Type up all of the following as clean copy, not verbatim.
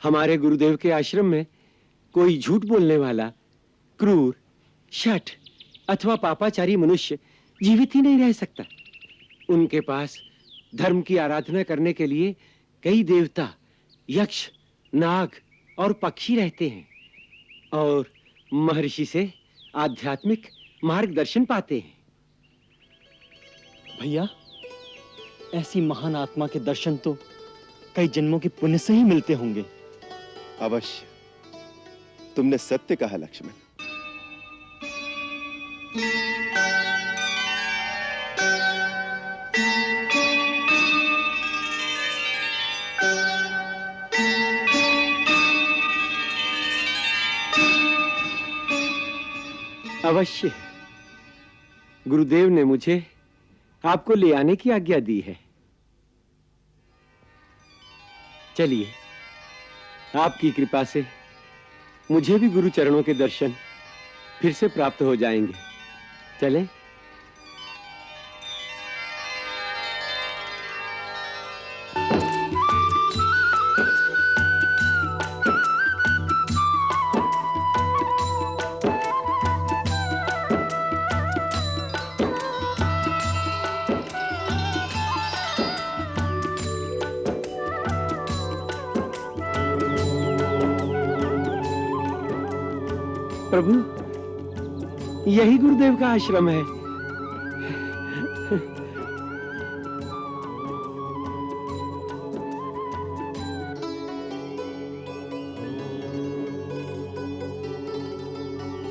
हमारे गुरुदेव के आश्रम में कोई झूठ बोलने वाला, क्रूर, शठ अथवा पापाचारी मनुष्य जीवित ही नहीं रह सकता। उनके पास धर्म की आराधना करने के लिए कई देवता, यक्ष, नाग और पक्षी रहते हैं और महर्षि से आध्यात्मिक मार्गदर्शन पाते हैं। भैया, ऐसी महान आत्मा के दर्शन तो कई जन्मों के पुण्य से ही मिलते होंगे। अवश्य, तुमने सत्य कहा लक्ष्मण। अवश्य, गुरुदेव ने मुझे आपको ले आने की आज्ञा दी है। चलिए, आपकी कृपा से मुझे भी गुरु चरणों के दर्शन फिर से प्राप्त हो जाएंगे। चलें? प्रभु, यही गुरुदेव का आश्रम है।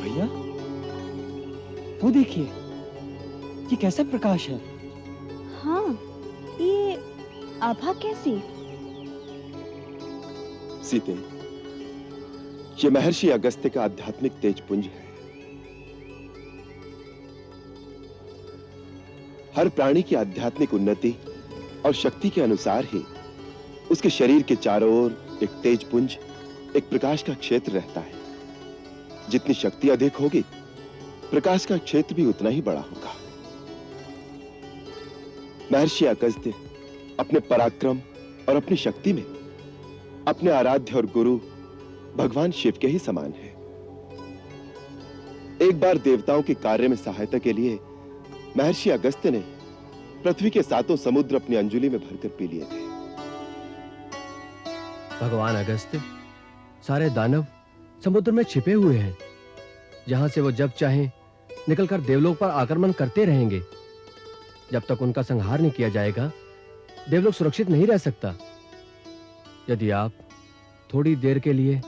भैया, वो देखिए, ये कैसा प्रकाश है? हाँ, ये आभा कैसी? सीते, ये महर्षि अगस्त्य का आध्यात्मिक तेजपुंज है। हर प्राणी की आध्यात्मिक उन्नति और शक्ति के अनुसार ही उसके शरीर के चारों ओर एक तेजपुंज, एक प्रकाश का क्षेत्र रहता है। जितनी शक्ति अधिक होगी, प्रकाश का क्षेत्र भी उतना ही बड़ा होगा। महर्षि अगस्त्य अपने पराक्रम और अपनी शक्ति में अपने आराध्य और गुरु भगवान शिव के ही समान है। एक बार देवताओं के कार्य में सहायता के लिए महर्षि अगस्त्य ने पृथ्वी के 7 समुद्र अपनी अंजुलि में भरकर पी लिए थे। भगवान अगस्त्य सारे दानव समुद्र में छिपे हुए हैं, जहां से वो जब चाहें निकलकर देवलोक पर आक्रमण करते रहेंगे। जब तक उनका संहार नहीं किया जाएगा, देवलोक सुरक्षित नहीं रह सकता। यदि आप थोड़ी देर के लिए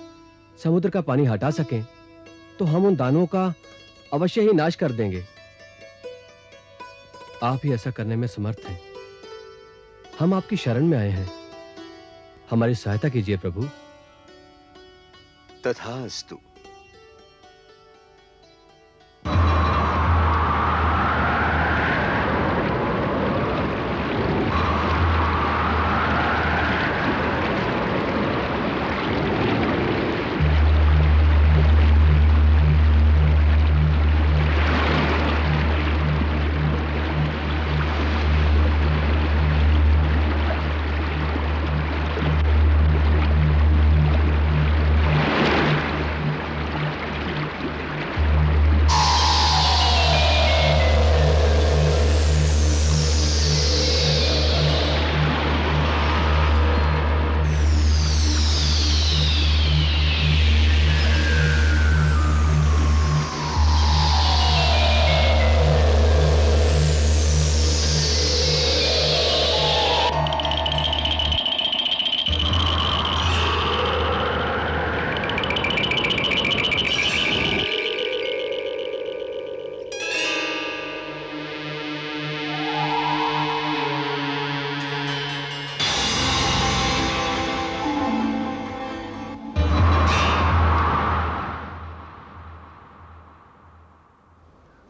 समुद्र का पानी हटा सकें, तो हम उन दानवों का अवश्य ही नाश कर देंगे। आप ही ऐसा करने में समर्थ हैं। हम आपकी शरण में आए हैं, हमारी सहायता कीजिए प्रभु। तथास्तु।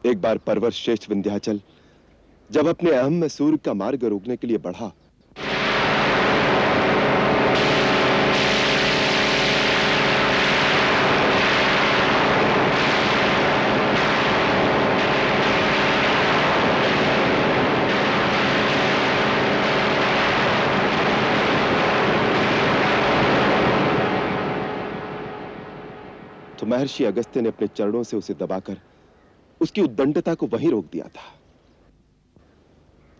एक बार पर्वत श्रेष्ठ विंध्याचल जब अपने अहम में सूर्य का मार्ग रोकने के लिए बढ़ा, तो महर्षि अगस्त्य ने अपने चरणों से उसे दबाकर उसकी उद्दंडता को वहीं रोक दिया था।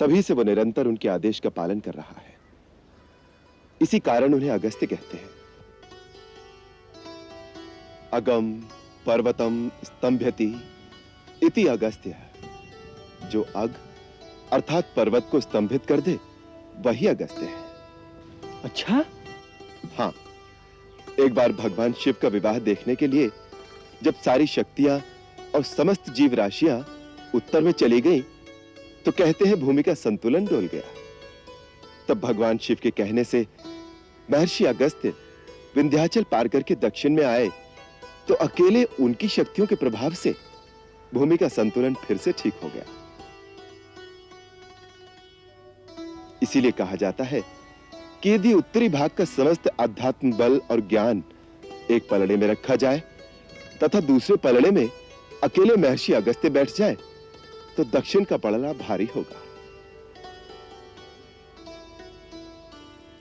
तभी से वो निरंतर उनके आदेश का पालन कर रहा है। इसी कारण उन्हें अगस्त्य कहते हैं। अगम पर्वतम स्तंभयति इति अगस्त्य। जो अग अर्थात पर्वत को स्तंभित कर दे वही अगस्त्य है। अच्छा, हाँ, एक बार भगवान शिव का विवाह देखने के लिए जब सारी शक्तियां और समस्त जीव राशियां उत्तर में चली गईं, तो कहते हैं भूमि का संतुलन डोल गया। तब भगवान शिव के कहने से महर्षि अगस्त्य विंध्याचल पार करके दक्षिण में आए, तो अकेले उनकी शक्तियों के प्रभाव से भूमि का संतुलन फिर से ठीक हो गया। इसीलिए कहा जाता है कि यदि उत्तरी भाग का समस्त आध्यात्म बल और ज्ञान एक पलड़े में रखा जाए तथा दूसरे पलड़े में अकेले महर्षि अगस्त्य बैठ जाए, तो दक्षिण का पलड़ा भारी होगा।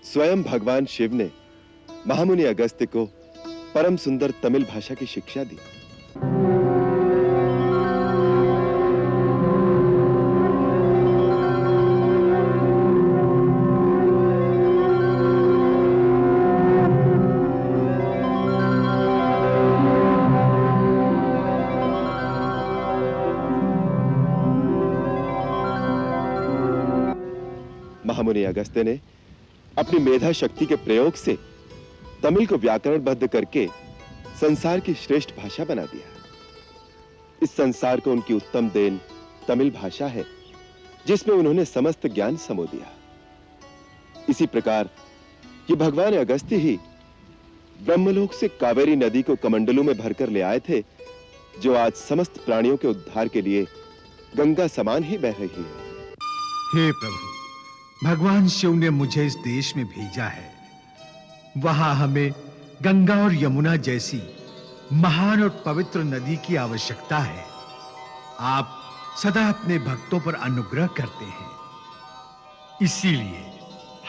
स्वयं भगवान शिव ने महामुनि अगस्त्य को परम सुंदर तमिल भाषा की शिक्षा दी। महामुनि अगस्त्य ने अपनी मेधा शक्ति के प्रयोग से तमिल को व्याकरणबद्ध करके संसार की श्रेष्ठ भाषा बना दिया। इस संसार को उनकी उत्तम देन तमिल भाषा है, जिसमें उन्होंने समस्त ज्ञान समो दिया। इसी प्रकार ये भगवान अगस्त्य ही ब्रह्मलोक से कावेरी नदी को कमंडलू में भरकर ले आए थे, जो आज समस्त प्राणियों के उद्धार के लिए गंगा समान ही बह रही है। हे प्रभु, भगवान शिव ने मुझे इस देश में भेजा है। वहां हमें गंगा और यमुना जैसी महान और पवित्र नदी की आवश्यकता है। आप सदा अपने भक्तों पर अनुग्रह करते हैं, इसीलिए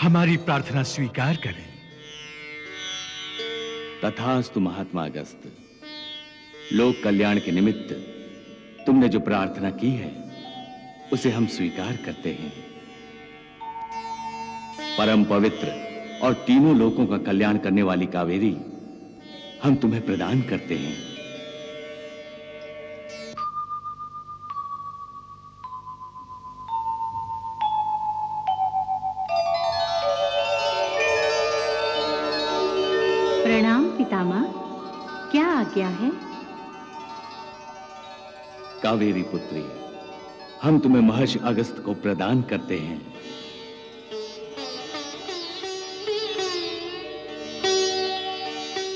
हमारी प्रार्थना स्वीकार करें। तथास्तु महात्मा अगस्त। लोक कल्याण के निमित्त तुमने जो प्रार्थना की है उसे हम स्वीकार करते हैं। परम पवित्र और तीनों लोकों का कल्याण करने वाली कावेरी हम तुम्हें प्रदान करते हैं। प्रणाम पितामह, क्या आज्ञा है? कावेरी पुत्री, हम तुम्हें महर्षि अगस्त को प्रदान करते हैं।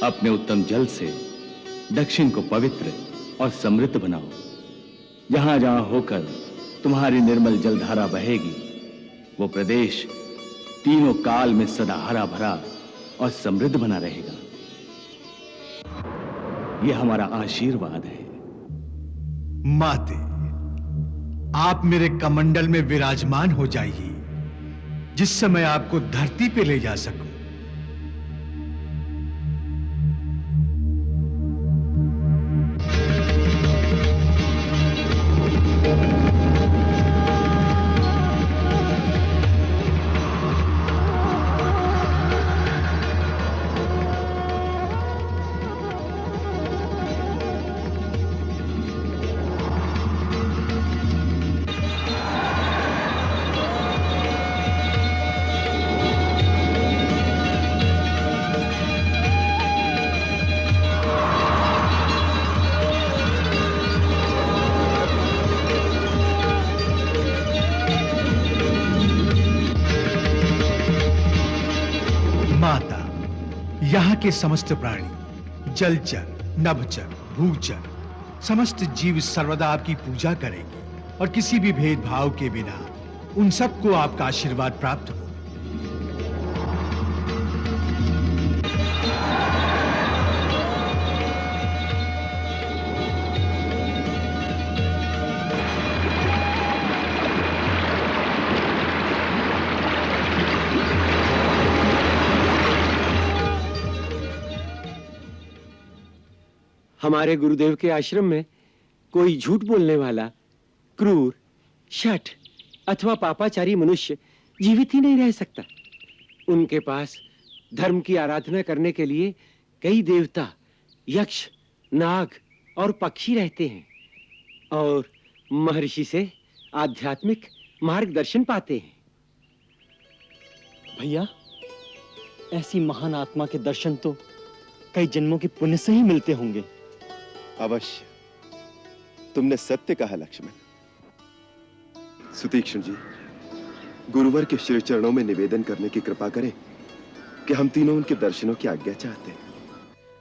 अपने उत्तम जल से दक्षिण को पवित्र और समृद्ध बनाओ। जहां जहां होकर तुम्हारी निर्मल जलधारा बहेगी, वो प्रदेश तीनों काल में सदा हरा भरा और समृद्ध बना रहेगा। यह हमारा आशीर्वाद है। माते, आप मेरे कमंडल में विराजमान हो जाइए, जिस समय आपको धरती पे ले जा सकूं। यहाँ के समस्त प्राणी, जलचर, नभचर, भूचर, समस्त जीव सर्वदा आपकी पूजा करेंगे और किसी भी भेदभाव के बिना उन सबको आपका आशीर्वाद प्राप्त हो। हमारे गुरुदेव के आश्रम में कोई झूठ बोलने वाला, क्रूर, शठ अथवा पापाचारी मनुष्य जीवित ही नहीं रह सकता। उनके पास धर्म की आराधना करने के लिए कई देवता, यक्ष, नाग और पक्षी रहते हैं और महर्षि से आध्यात्मिक मार्गदर्शन पाते हैं। भैया, ऐसी महान आत्मा के दर्शन तो कई जन्मों के पुण्य से ही मिलते होंगे। अवश्य, तुमने सत्य कहा लक्ष्मण। सुतीक्ष्ण जी, गुरुवर के श्री चरणों में निवेदन करने की कृपा करें कि हम तीनों उनके दर्शनों की आज्ञा चाहते हैं।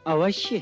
अवश्य।